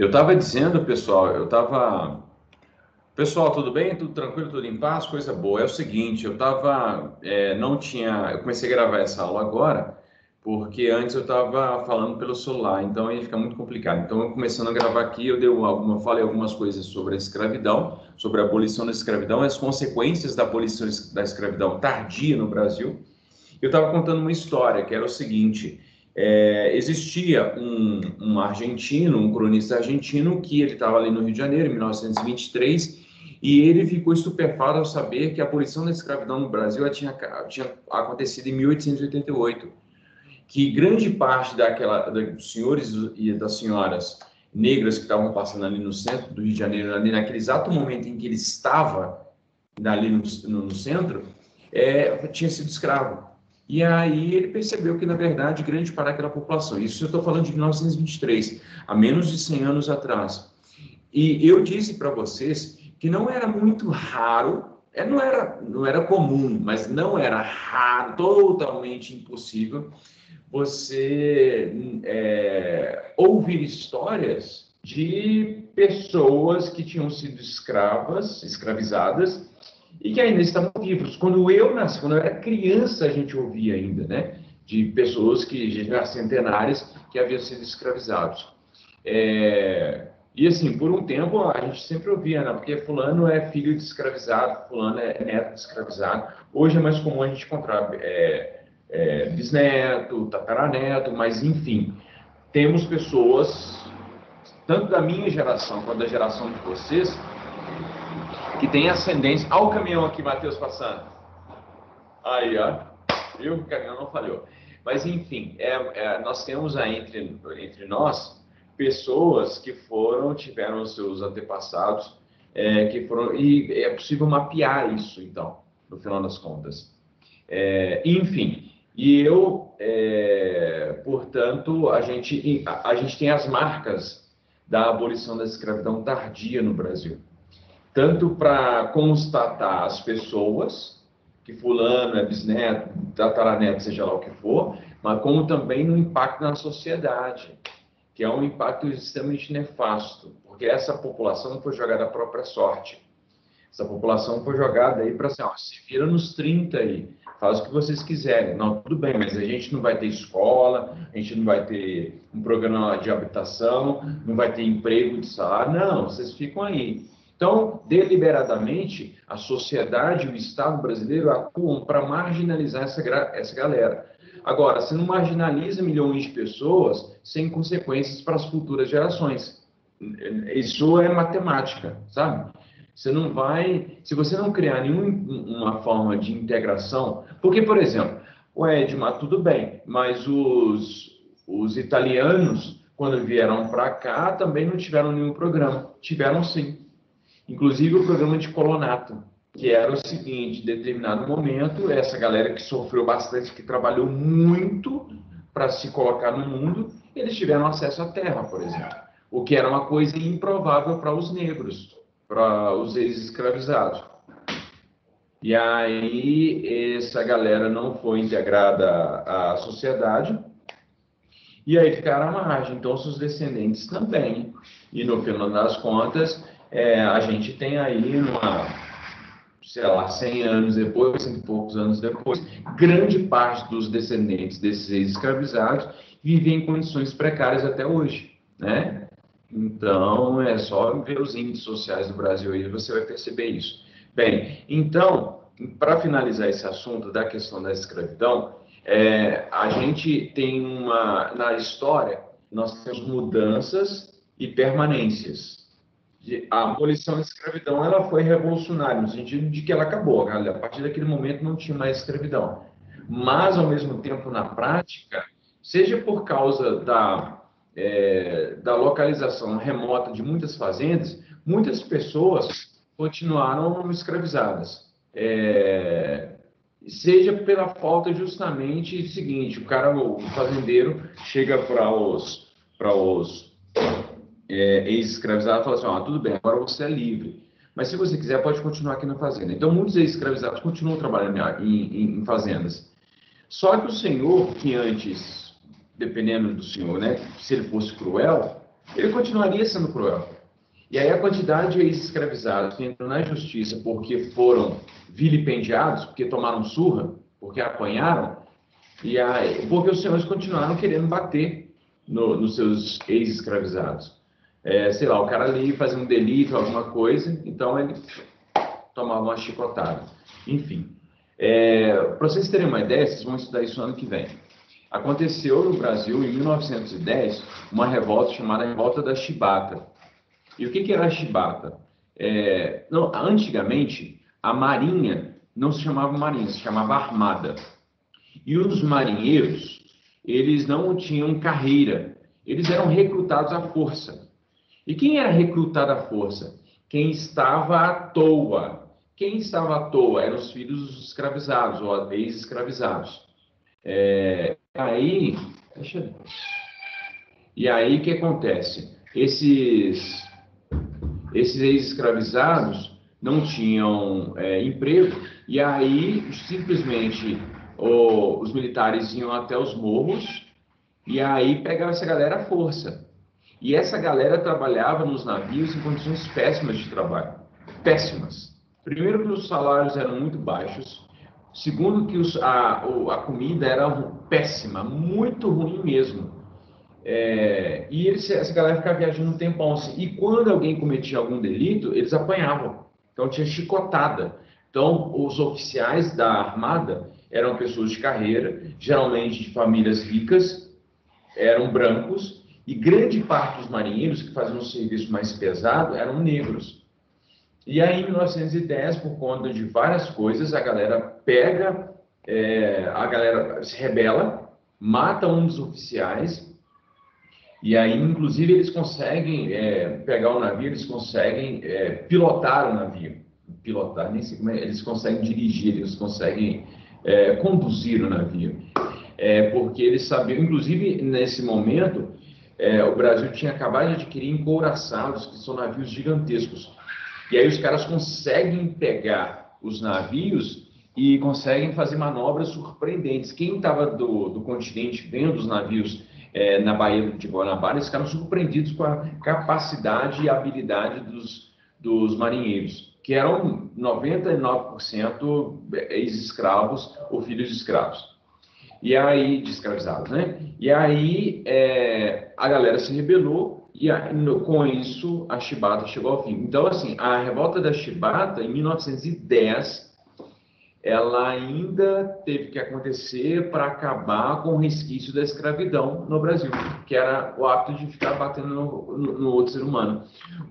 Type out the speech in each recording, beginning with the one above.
Eu estava dizendo, pessoal, Pessoal, tudo bem? Tudo tranquilo? Tudo em paz? Coisa boa. É o seguinte, eu comecei a gravar essa aula agora, porque antes eu estava falando pelo celular, então ia ficar muito complicado. Então, eu começando a gravar aqui, falei algumas coisas sobre a escravidão, sobre a abolição da escravidão, as consequências da abolição da escravidão tardia no Brasil. Eu estava contando uma história, que era o seguinte: existia um argentino, um cronista argentino, que ele estava ali no Rio de Janeiro, em 1923, e ele ficou estupefato ao saber que a abolição da escravidão no Brasil tinha acontecido em 1888, que grande parte dos senhores e das senhoras negras que estavam passando ali no centro do Rio de Janeiro, ali naquele exato momento em que ele estava ali no centro, tinha sido escravo. E aí ele percebeu que, na verdade, grande parte daquela população, isso eu estou falando de 1923, há menos de 100 anos atrás. E eu disse para vocês que não era muito raro, não era comum, mas não era raro, totalmente impossível, você ouvir histórias de pessoas que tinham sido escravizadas, e que ainda estavam vivos. Quando eu nasci, quando eu era criança, a gente ouvia ainda, né? De pessoas já centenárias, que haviam sido escravizados. E assim, por um tempo, a gente sempre ouvia, né? Porque fulano é filho de escravizado, fulano é neto de escravizado. Hoje é mais comum a gente encontrar bisneto, tataraneto, mas enfim, temos pessoas, tanto da minha geração quanto da geração de vocês, que tem ascendência. Olha o caminhão aqui, Matheus, passando. Aí, ó. Viu? O caminhão não falhou. Mas, enfim, nós temos aí entre nós pessoas que tiveram os seus antepassados, e é possível mapear isso, então, no final das contas. Enfim, portanto, a gente tem as marcas da abolição da escravidão tardia no Brasil. Tanto para constatar as pessoas, que fulano é bisneto, tataraneto, seja lá o que for, mas como também no impacto na sociedade, que é um impacto extremamente nefasto, porque essa população não foi jogada à própria sorte. Essa população foi jogada aí para assim, se vira nos 30 aí, faz o que vocês quiserem. Não, tudo bem, mas a gente não vai ter escola, a gente não vai ter um programa de habitação, não vai ter emprego de salário, não, vocês ficam aí. Então, deliberadamente, a sociedade e o Estado brasileiro atuam para marginalizar essa galera. Agora, você não marginaliza milhões de pessoas sem consequências para as futuras gerações. Isso é matemática, sabe? Você não vai, se você não criar nenhuma forma de integração, porque, por exemplo, o Edmar, tudo bem, mas os italianos, quando vieram para cá, também não tiveram nenhum programa. Tiveram sim. Inclusive o programa de colonato, que era o seguinte: em determinado momento, essa galera que sofreu bastante, que trabalhou muito para se colocar no mundo, eles tiveram acesso à terra, por exemplo, o que era uma coisa improvável para os negros, para os ex-escravizados. E aí essa galera não foi integrada à sociedade, e aí ficaram à margem, então seus descendentes também. E no final das contas, a gente tem aí sei lá, 100 anos depois, 100 e poucos anos depois, grande parte dos descendentes desses ex-escravizados vivem em condições precárias até hoje, né? Então, é só ver os índices sociais do Brasil aí, você vai perceber isso. Bem, então, para finalizar esse assunto da questão da escravidão, a gente tem na história, nós temos mudanças e permanências. A abolição da escravidão, ela foi revolucionária, no sentido de que ela acabou. A partir daquele momento não tinha mais escravidão. Mas, ao mesmo tempo, na prática, seja por causa da localização remota de muitas fazendas, muitas pessoas continuaram escravizadas. Seja pela falta justamente seguinte: o fazendeiro chega para os ex-escravizados e fala assim: tudo bem, agora você é livre, mas se você quiser pode continuar aqui na fazenda. Então muitos ex-escravizados continuam trabalhando em fazendas. Só que o senhor, que antes, dependendo do senhor, né, se ele fosse cruel, ele continuaria sendo cruel. E aí a quantidade de ex-escravizados que entram na justiça porque foram vilipendiados, porque tomaram surra, porque apanharam, e aí, porque os senhores continuaram querendo bater nos seus ex-escravizados. Sei lá, o cara ali fazia um delito, alguma coisa, então ele tomava uma chicotada. Enfim, para vocês terem uma ideia, vocês vão estudar isso ano que vem. Aconteceu no Brasil, em 1910, uma revolta chamada Revolta da Chibata. E o que era a chibata? Não, antigamente, a marinha não se chamava marinha, se chamava armada. E os marinheiros, eles não tinham carreira, eles eram recrutados à força. E quem era recrutado à força? Quem estava à toa. Quem estava à toa eram os filhos dos escravizados, ou ex-escravizados. Aí, e aí o que acontece? Esses ex-escravizados não tinham emprego, e aí simplesmente os militares iam até os morros, e aí pegavam essa galera à força. E essa galera trabalhava nos navios em condições péssimas de trabalho. Péssimas. Primeiro que os salários eram muito baixos, segundo que a comida era péssima, muito ruim mesmo. E essa galera ficava viajando um tempão assim. E quando alguém cometia algum delito, eles apanhavam. Então tinha chicotada. Então os oficiais da Armada eram pessoas de carreira, geralmente de famílias ricas, eram brancos, e grande parte dos marinheiros que faziam um serviço mais pesado eram negros. E aí, em 1910, por conta de várias coisas, a galera a galera se rebela, mata um dos oficiais. E aí, inclusive, eles conseguem pegar o navio, eles conseguem pilotar o navio. Pilotar, nem sei como é, eles conseguem dirigir, eles conseguem conduzir o navio. Porque eles sabiam, inclusive, nesse momento, o Brasil tinha acabado de adquirir encouraçados, que são navios gigantescos. E aí os caras conseguem pegar os navios e conseguem fazer manobras surpreendentes. Quem estava do continente vendo os navios na Baía de Guanabara, eles ficaram surpreendidos com a capacidade e habilidade dos marinheiros, que eram 99% ex-escravos ou filhos de escravos. E aí, de escravizados, né? E aí a galera se rebelou e com isso a chibata chegou ao fim. Então, assim, a revolta da chibata, em 1910, ela ainda teve que acontecer para acabar com o resquício da escravidão no Brasil, que era o hábito de ficar batendo no outro ser humano.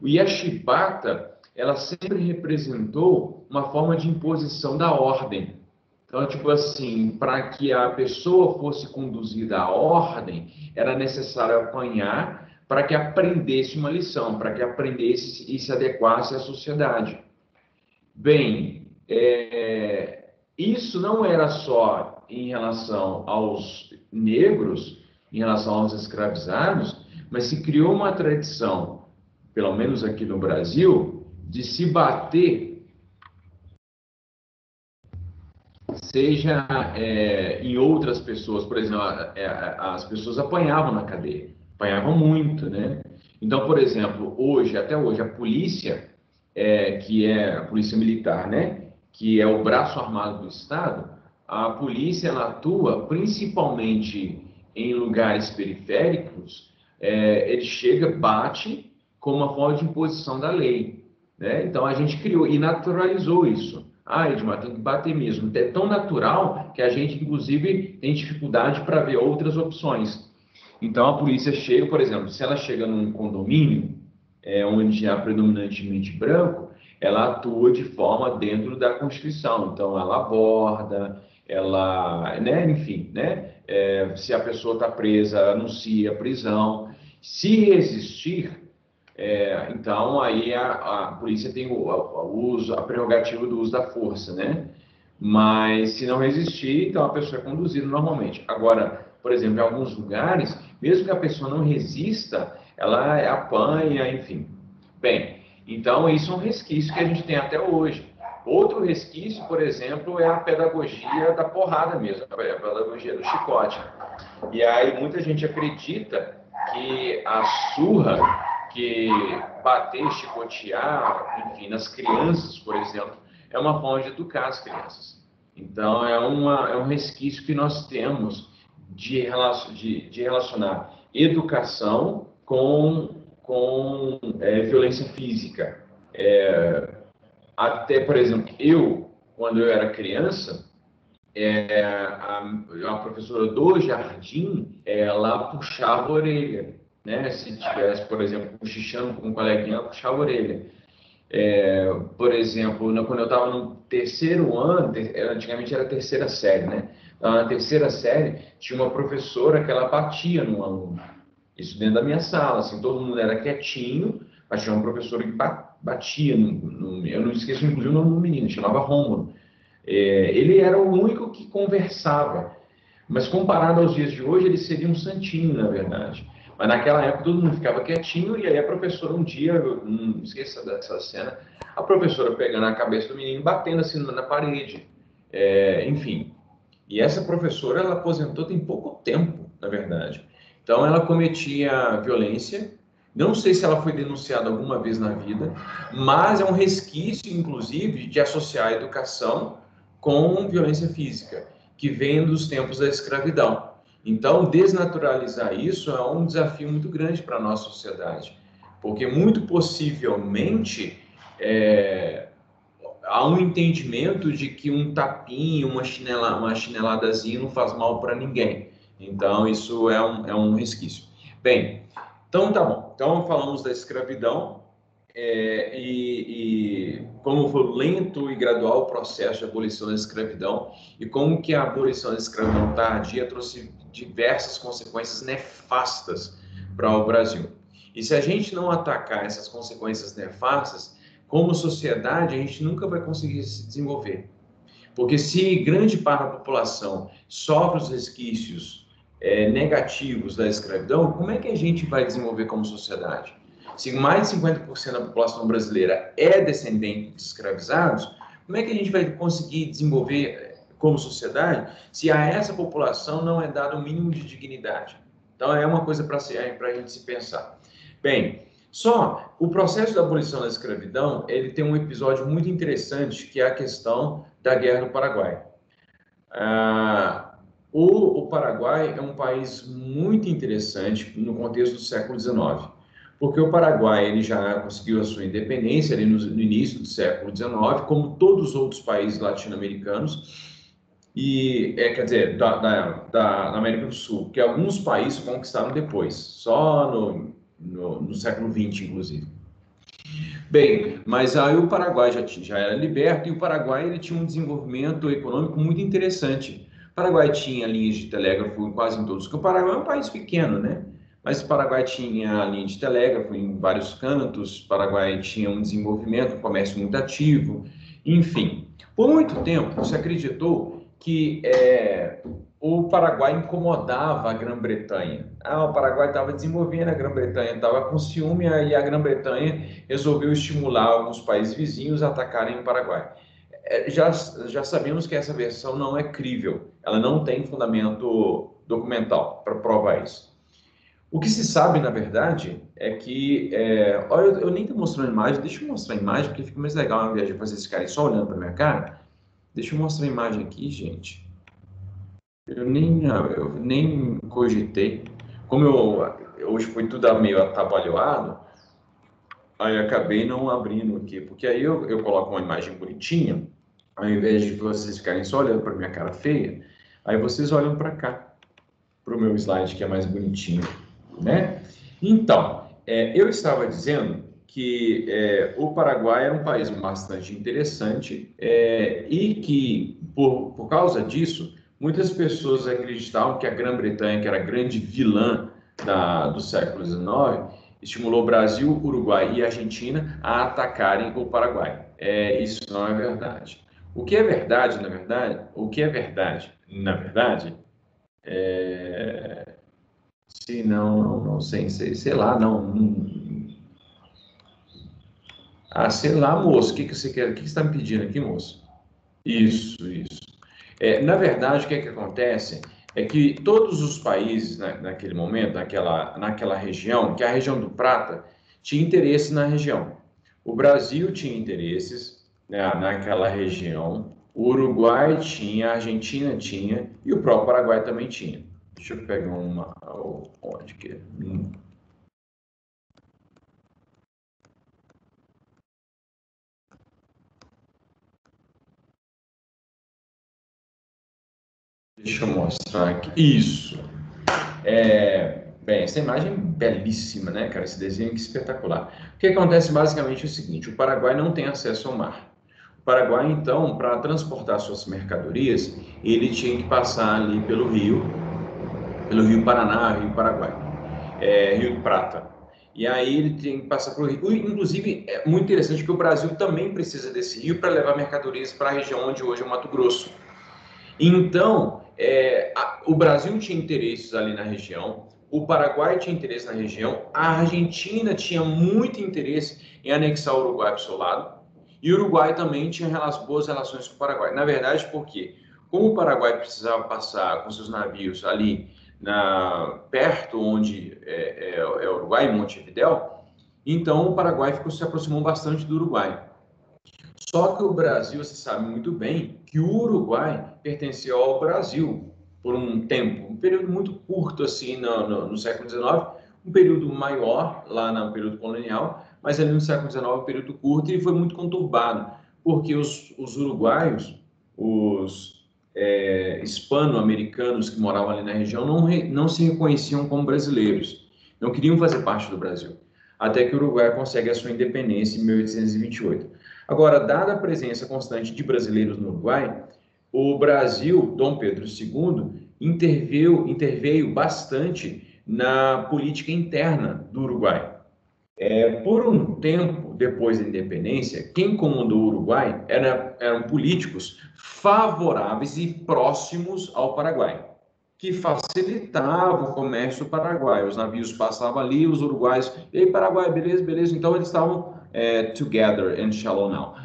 E a chibata, ela sempre representou uma forma de imposição da ordem. Então, tipo assim, para que a pessoa fosse conduzida à ordem, era necessário apanhar para que aprendesse uma lição, para que aprendesse e se adequasse à sociedade. Bem, isso não era só em relação aos negros, em relação aos escravizados, mas se criou uma tradição, pelo menos aqui no Brasil, de se bater, seja em outras pessoas. Por exemplo, as pessoas apanhavam na cadeia, apanhavam muito, né? Então, por exemplo, até hoje, a polícia, que é a polícia militar, né? Que é o braço armado do Estado, a polícia ela atua principalmente em lugares periféricos, ele chega, bate como uma forma de imposição da lei, né? Então, a gente criou e naturalizou isso. Edmar, tem que bater mesmo. É tão natural que a gente, inclusive, tem dificuldade para ver outras opções. Então, a polícia chega, por exemplo, se ela chega num condomínio, onde há predominantemente branco, ela atua de forma dentro da Constituição. Então, ela aborda, né, enfim, né? Se a pessoa está presa, anuncia a prisão. Se resistir, então aí a polícia tem a prerrogativa do uso da força, né? Mas se não resistir, então a pessoa é conduzida normalmente. Agora, por exemplo, em alguns lugares, mesmo que a pessoa não resista, ela apanha, enfim. Bem, então isso é um resquício que a gente tem até hoje. Outro resquício, por exemplo, é a pedagogia da porrada mesmo, a pedagogia do chicote. E aí muita gente acredita que a surra, que bater, chicotear, enfim, nas crianças, por exemplo, é uma forma de educar as crianças. Então, é um resquício que nós temos de relacionar educação com violência física. Até, por exemplo, quando eu era criança, a professora do jardim, ela puxava a orelha, né? Se tivesse, por exemplo, cochichando com um coleguinha, ela puxava a orelha. Por exemplo, quando eu estava no terceiro ano, antigamente era a terceira série, né? Na terceira série, tinha uma professora que ela batia no aluno. Isso dentro da minha sala, assim, todo mundo era quietinho, mas tinha uma professora que batia eu não esqueço, inclusive, o nome do menino, chamava Rômulo. Ele era o único que conversava, mas comparado aos dias de hoje, ele seria um santinho, na verdade. Mas naquela época todo mundo ficava quietinho, e aí a professora um dia, eu não esqueça dessa cena, a professora pegando a cabeça do menino, batendo assim na parede. Enfim, e essa professora, ela aposentou tem pouco tempo, na verdade. Então, ela cometia violência. Não sei se ela foi denunciada alguma vez na vida, mas é um resquício, inclusive, de associar a educação com violência física, que vem dos tempos da escravidão. Então, desnaturalizar isso é um desafio muito grande para a nossa sociedade, porque muito possivelmente há um entendimento de que um tapinho, uma chineladazinha não faz mal para ninguém. Então, isso é um resquício. Bem, então tá bom. Então, falamos da escravidão e como foi lento e gradual o processo de abolição da escravidão e como que a abolição da escravidão tardia trouxe diversas consequências nefastas para o Brasil. E se a gente não atacar essas consequências nefastas, como sociedade, a gente nunca vai conseguir se desenvolver. Porque se grande parte da população sofre os resquícios negativos da escravidão, como é que a gente vai desenvolver como sociedade? Se mais de 50% da população brasileira é descendente de escravizados, como é que a gente vai conseguir desenvolver como sociedade se a essa população não é dado o mínimo de dignidade? Então, é uma coisa para a gente se pensar. Bem, só o processo da abolição da escravidão, ele tem um episódio muito interessante, que é a questão da Guerra do Paraguai. O Paraguai é um país muito interessante no contexto do século XIX, porque o Paraguai ele já conseguiu a sua independência ali no início do século XIX, como todos os outros países latino-americanos, e quer dizer, da América do Sul, que alguns países conquistaram depois, só no século XX, inclusive. Bem, mas aí o Paraguai já era liberto e o Paraguai ele tinha um desenvolvimento econômico muito interessante. O Paraguai tinha linhas de telégrafo quase em todos, porque o Paraguai é um país pequeno, né? Mas o Paraguai tinha linha de telégrafo em vários cantos, o Paraguai tinha um desenvolvimento, um comércio muito ativo, enfim. Por muito tempo se acreditou que o Paraguai incomodava a Grã-Bretanha. O Paraguai estava desenvolvendo, a Grã-Bretanha estava com ciúme, e a Grã-Bretanha resolveu estimular alguns países vizinhos a atacarem o Paraguai. Já sabemos que essa versão não é crível, ela não tem fundamento documental para provar isso. O que se sabe, na verdade, é que... olha, eu nem estou mostrando imagem, deixa eu mostrar a imagem, porque fica mais legal ao invés de vocês ficarem só olhando para minha cara. Deixa eu mostrar a imagem aqui, gente. Eu nem cogitei. Como hoje foi tudo meio atabalhoado, aí acabei não abrindo aqui, porque aí eu coloco uma imagem bonitinha, ao invés de vocês ficarem só olhando para minha cara feia, aí vocês olham para cá, para o meu slide que é mais bonitinho, né? Então, eu estava dizendo que o Paraguai era um país bastante interessante e que, por causa disso, muitas pessoas acreditavam que a Grã-Bretanha, que era a grande vilã do século XIX, estimulou o Brasil, Uruguai e Argentina a atacarem o Paraguai. Isso não é verdade. O que é verdade, na verdade, se não sei lá, não. Sei lá, moço, o que você quer? O que você está me pedindo aqui, moço? Isso. Na verdade, o que é que acontece? é que todos os países, né, naquele momento, naquela região, que é a região do Prata, tinha interesse na região. O Brasil tinha interesses, né, naquela região, o Uruguai tinha, a Argentina tinha e o próprio Paraguai também tinha. Deixa eu pegar uma. Onde que é? Deixa eu mostrar aqui. Isso. Bem, essa imagem é belíssima, né, cara? Esse desenho é espetacular. O que acontece basicamente é o seguinte: o Paraguai não tem acesso ao mar. O Paraguai, então, para transportar suas mercadorias, ele tinha que passar ali pelo Rio Paraná, Rio Paraguai, Rio Prata. E aí ele tem que passar pelo rio. Inclusive, é muito interessante que o Brasil também precisa desse rio para levar mercadorias para a região onde hoje é o Mato Grosso. Então, o Brasil tinha interesses ali na região, o Paraguai tinha interesse na região, a Argentina tinha muito interesse em anexar o Uruguai para o seu lado, e o Uruguai também tinha boas relações com o Paraguai. Na verdade, porque como o Paraguai precisava passar com seus navios ali perto onde é o Uruguai, em Montevidéu, então o Paraguai se aproximou bastante do Uruguai. Só que o Brasil, você sabe muito bem que o Uruguai pertenceu ao Brasil por um tempo, um período muito curto assim no século XIX, um período maior lá no período colonial, mas ali no século XIX um período curto e foi muito conturbado, porque os uruguaios, os hispano-americanos que moravam ali na região não se reconheciam como brasileiros, não queriam fazer parte do Brasil, até que o Uruguai consegue a sua independência em 1828. Agora, dada a presença constante de brasileiros no Uruguai, o Brasil, Dom Pedro II, interveio bastante na política interna do Uruguai. Por um tempo depois da independência, quem comandou o Uruguai eram políticos favoráveis e próximos ao Paraguai, que facilitavam o comércio paraguaio. Os navios passavam ali, os uruguaios, ei, Paraguai, beleza, beleza. Então eles estavam together and shallow now.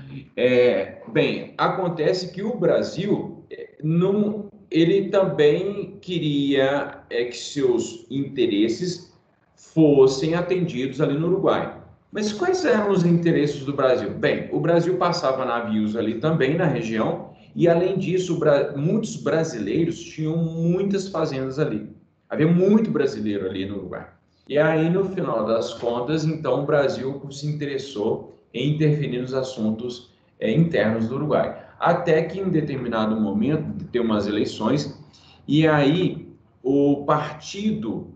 Bem, acontece que o Brasil não, ele também queria que seus interesses fossem atendidos ali no Uruguai. Mas quais eram os interesses do Brasil? Bem, o Brasil passava navios ali também na região e, além disso, muitos brasileiros tinham muitas fazendas ali. Havia muito brasileiro ali no Uruguai. E aí, no final das contas, então, o Brasil se interessou em interferir nos assuntos internos do Uruguai. Até que, em determinado momento, tem umas eleições, e aí o partido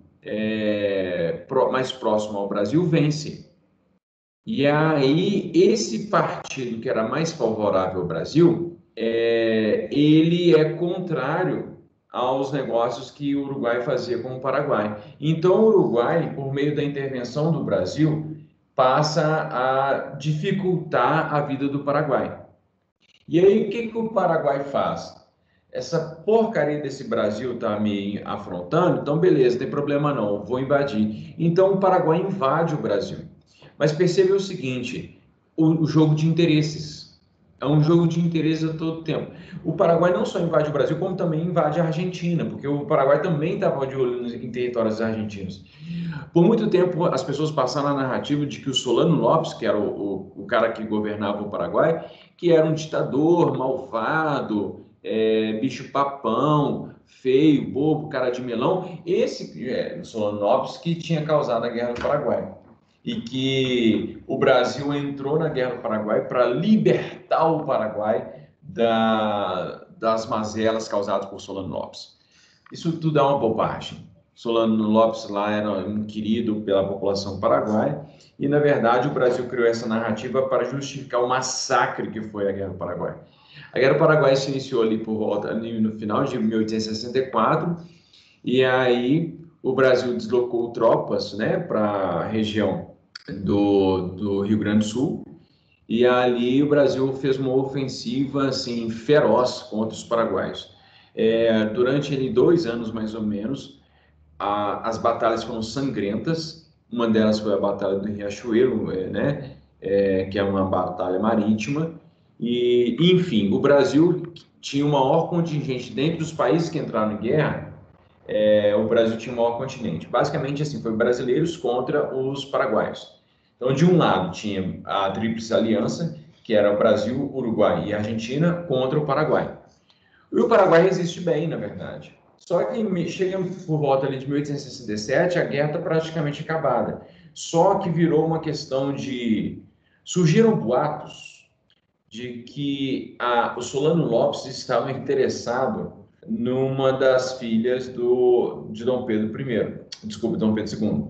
mais próximo ao Brasil vence. E aí, esse partido que era mais favorável ao Brasil, ele é contrário aos negócios que o Uruguai fazia com o Paraguai. Então, o Uruguai, por meio da intervenção do Brasil, passa a dificultar a vida do Paraguai. E aí, o que o Paraguai faz? Essa porcaria desse Brasil está me afrontando, então beleza, não tem problema não, vou invadir. Então o Paraguai invade o Brasil. Mas perceba o seguinte, o jogo de interesses. É um jogo de interesses a todo tempo. O Paraguai não só invade o Brasil, como também invade a Argentina, porque o Paraguai também estava de olho em territórios argentinos. Por muito tempo, as pessoas passaram a narrativa de que o Solano Lopes, que era o cara que governava o Paraguai, que era um ditador malvado, bicho papão, feio, bobo, cara de melão, esse Solano Lopes que tinha causado a Guerra do Paraguai. E que o Brasil entrou na Guerra do Paraguai para libertar o Paraguai das mazelas causadas por Solano Lopes. Isso tudo é uma bobagem. Solano Lopes lá era um querido pela população paraguaia e, na verdade, o Brasil criou essa narrativa para justificar o massacre que foi a Guerra do Paraguai. A Guerra do Paraguai se iniciou ali no final de 1864 e aí o Brasil deslocou tropas, né, para a região do Rio Grande do Sul e ali o Brasil fez uma ofensiva assim feroz contra os paraguaios. Durante 2 anos mais ou menos, as batalhas foram sangrentas. Uma delas foi a Batalha do Riachuelo, né? Que é uma batalha marítima. E, enfim, o Brasil tinha o maior contingente dentro dos países que entraram em guerra, o Brasil tinha o maior continente. Basicamente, assim, foi brasileiros contra os paraguaios. Então, de um lado, tinha a Tríplice Aliança, que era o Brasil, Uruguai e Argentina, contra o Paraguai. E o Paraguai resiste bem, na verdade. Só que chega por volta ali de 1867, a guerra está praticamente acabada. Só que virou uma questão de... Surgiram boatos de que o Solano Lopes estava interessado numa das filhas de Dom Pedro I, desculpa, Dom Pedro II.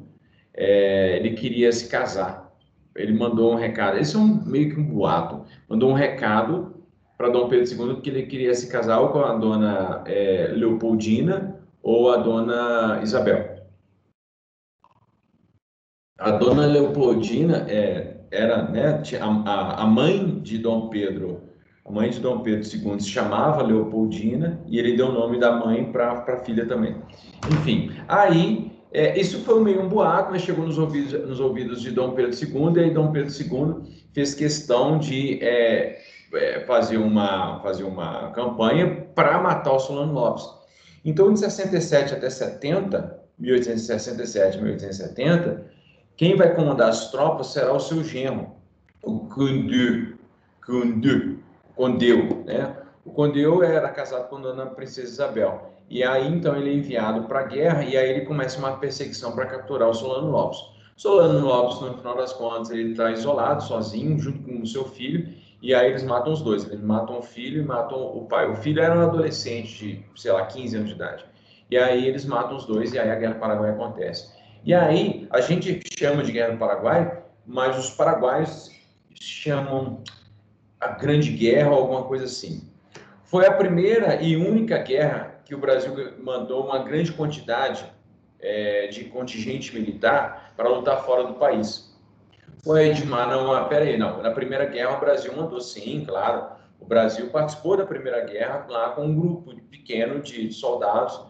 Ele queria se casar. Ele mandou um recado, esse é meio que um boato, mandou um recado para Dom Pedro II que ele queria se casar ou com a dona Leopoldina ou a dona Isabel. A dona Leopoldina era, né, a mãe de Dom Pedro, a mãe de Dom Pedro II se chamava Leopoldina e ele deu o nome da mãe para a filha também. Enfim, aí isso foi meio um boato, mas chegou nos ouvidos de Dom Pedro II, e aí Dom Pedro II fez questão de fazer uma campanha para matar o Solano Lopes. Então, de 67 até 70, 1867 1870, quem vai comandar as tropas será o seu genro, o Condeu, né? O Condeu era casado com a dona Princesa Isabel. E aí, então, ele é enviado para a guerra e aí ele começa uma perseguição para capturar o Solano Lopes. Solano Lopes, no final das contas, ele está isolado, sozinho, junto com o seu filho, e aí eles matam os dois. Eles matam o filho e matam o pai. O filho era um adolescente de, sei lá, 15 anos de idade. E aí eles matam os dois e aí a Guerra do Paraguai acontece. E aí, a gente chama de Guerra do Paraguai, mas os paraguaios chamam a Grande Guerra ou alguma coisa assim. Foi a primeira e única guerra que o Brasil mandou uma grande quantidade de contingente militar para lutar fora do país. Foi, Edmar, não, peraí, não. Na Primeira Guerra o Brasil mandou sim, claro. O Brasil participou da Primeira Guerra lá com um grupo pequeno de soldados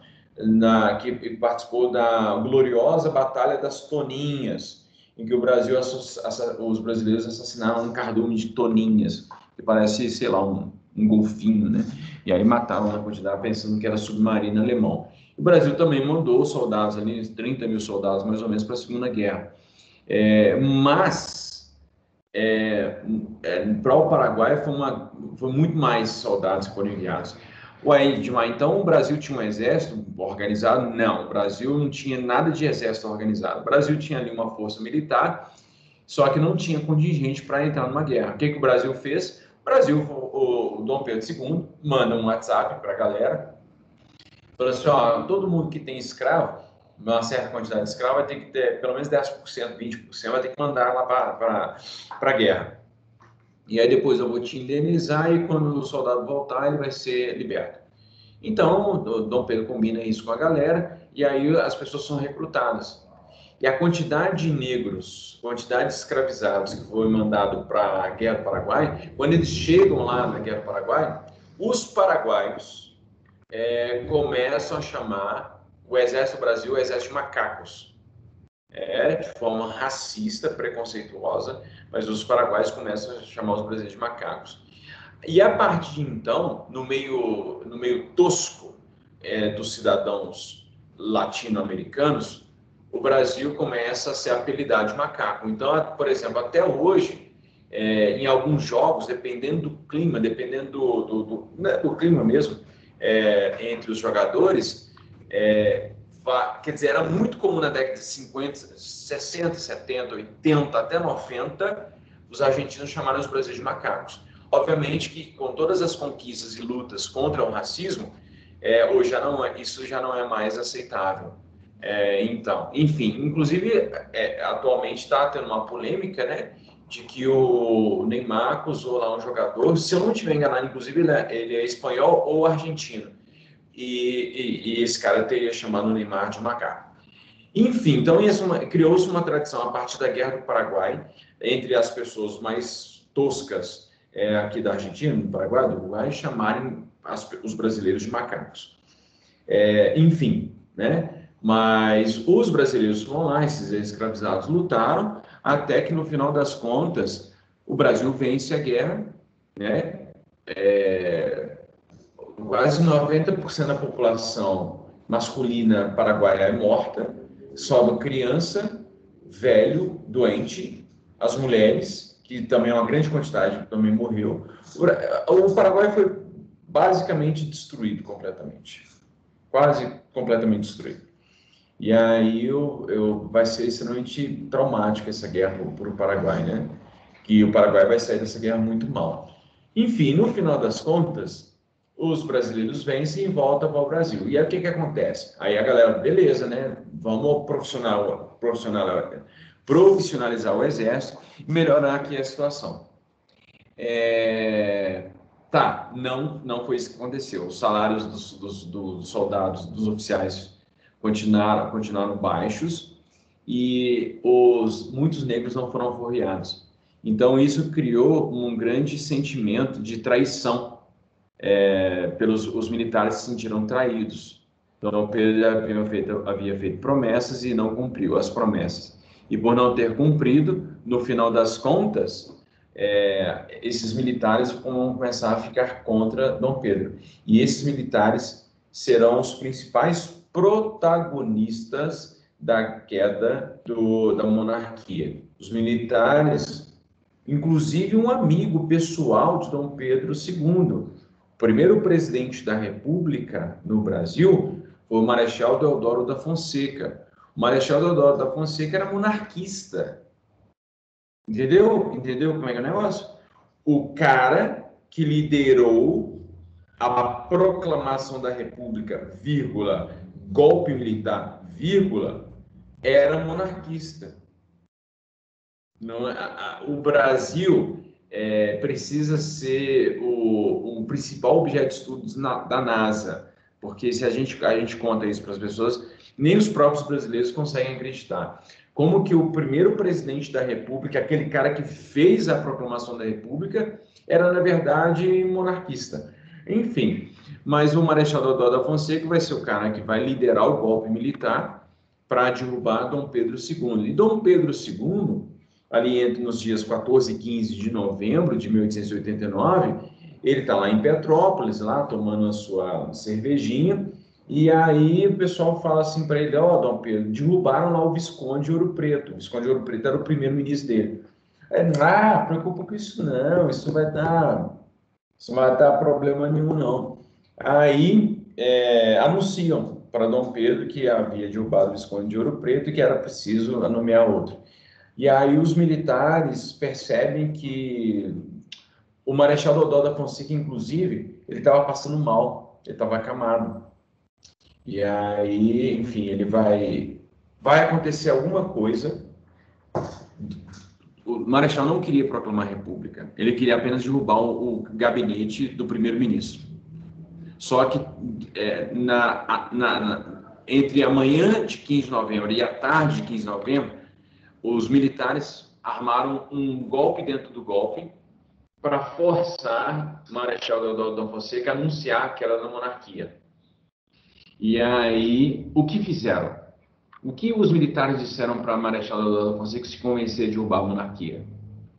que participou da gloriosa Batalha das Toninhas, em que os brasileiros assassinaram um cardume de toninhas, que parece, sei lá, um golfinho, né? E aí mataram na quantidade pensando que era submarino alemão. O Brasil também mandou soldados ali, 30 mil soldados mais ou menos, para a Segunda Guerra. Mas para o Paraguai foi muito mais soldados que foram enviados. Ué, Edmar, então o Brasil tinha um exército organizado? Não, o Brasil não tinha nada de exército organizado. O Brasil tinha ali uma força militar, só que não tinha contingente para entrar numa guerra. O que o Brasil fez? O Dom Pedro II manda um WhatsApp para a galera, falou assim, ó, todo mundo que tem escravo, uma certa quantidade de escravo, vai ter que ter pelo menos 10%, 20%, vai ter que mandar lá para a guerra. E aí depois eu vou te indenizar e quando o soldado voltar, ele vai ser liberto. Então, o Dom Pedro combina isso com a galera e aí as pessoas são recrutadas. E a quantidade de negros, quantidade de escravizados que foi mandado para a Guerra do Paraguai, quando eles chegam lá na Guerra do Paraguai, os paraguaios começam a chamar o Exército do Brasil o Exército de Macacos. De forma racista, preconceituosa, mas os paraguaios começam a chamar os brasileiros de macacos. E a partir de então, no meio tosco dos cidadãos latino-americanos, o Brasil começa a ser apelidado de macaco. Então, por exemplo, até hoje, em alguns jogos, dependendo do clima, dependendo do clima mesmo, entre os jogadores, quer dizer, era muito comum na década de 50, 60, 70, 80, até 90, os argentinos chamaram os brasileiros de macacos. Obviamente que com todas as conquistas e lutas contra o racismo, hoje isso já não é mais aceitável. Então, enfim, inclusive, atualmente está tendo uma polêmica, né, de que o Neymar acusou lá um jogador, se eu não estiver enganado, inclusive ele é espanhol ou argentino, e esse cara teria chamado o Neymar de macaco. Enfim, então criou-se uma tradição a partir da Guerra do Paraguai, entre as pessoas mais toscas aqui da Argentina, do Paraguai, do Uruguai, chamarem os brasileiros de macacos. Enfim, né? Mas os brasileiros foram lá, esses escravizados lutaram, até que no final das contas o Brasil vence a guerra, né? Quase 90% da população masculina paraguaia é morta, sobra criança, velho, doente, as mulheres, que também é uma grande quantidade, também morreu. O Paraguai foi basicamente destruído completamente, quase completamente destruído. E aí vai ser extremamente traumática essa guerra para o Paraguai, né? Que o Paraguai vai sair dessa guerra muito mal. Enfim, no final das contas, os brasileiros vencem e voltam para o Brasil. E aí o que acontece? Aí a galera, beleza, né? Vamos profissionalizar o exército e melhorar aqui a situação. Tá, não foi isso que aconteceu. Os salários dos soldados, dos oficiais, continuaram baixos e muitos negros não foram alforriados. Então, isso criou um grande sentimento de traição. Os militares se sentiram traídos. Então, Pedro havia feito promessas e não cumpriu as promessas. E por não ter cumprido, no final das contas, esses militares vão começar a ficar contra Dom Pedro. E esses militares serão os principais protagonistas da queda da monarquia. Os militares, inclusive um amigo pessoal de Dom Pedro II, o primeiro presidente da República no Brasil, foi o Marechal Deodoro da Fonseca. O Marechal Deodoro da Fonseca era monarquista. Entendeu? Entendeu como é que é o negócio? O cara que liderou a proclamação da República, vírgula, golpe militar, vírgula, era monarquista. Não, o Brasil precisa ser o principal objeto de estudos da NASA, porque se a gente conta isso para as pessoas, nem os próprios brasileiros conseguem acreditar. Como que o primeiro presidente da República, aquele cara que fez a proclamação da República, era, na verdade, monarquista. Enfim, mas o Marechal Deodoro da Fonseca vai ser o cara que vai liderar o golpe militar para derrubar Dom Pedro II. E Dom Pedro II, ali nos dias 14 e 15 de novembro de 1889, ele está lá em Petrópolis, lá tomando a sua cervejinha, e aí o pessoal fala assim para ele, Dom Pedro, derrubaram lá o Visconde de Ouro Preto. O Visconde de Ouro Preto era o primeiro-ministro dele. Preocupa com isso não, isso não vai dar problema nenhum não. Aí anunciam para Dom Pedro que havia derrubado o Visconde de Ouro Preto e que era preciso nomear outro. E aí os militares percebem que o Marechal Deodoro da Fonseca, inclusive, ele estava passando mal, ele estava acamado. E aí, enfim, ele vai acontecer alguma coisa. O Marechal não queria proclamar a República, ele queria apenas derrubar o gabinete do primeiro-ministro. Só que entre a manhã de 15 de novembro e a tarde de 15 de novembro, os militares armaram um golpe dentro do golpe para forçar o Marechal Deodoro da Fonseca a anunciar a queda da monarquia. E aí, o que fizeram? O que os militares disseram para Marechal Deodoro da Fonseca se convencer de derrubar a monarquia?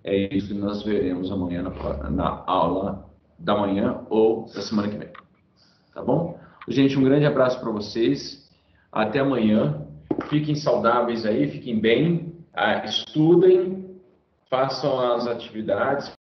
É isso que nós veremos amanhã na aula da manhã ou da semana que vem. Tá bom? Gente, um grande abraço para vocês. Até amanhã. Fiquem saudáveis aí, fiquem bem. Estudem, façam as atividades.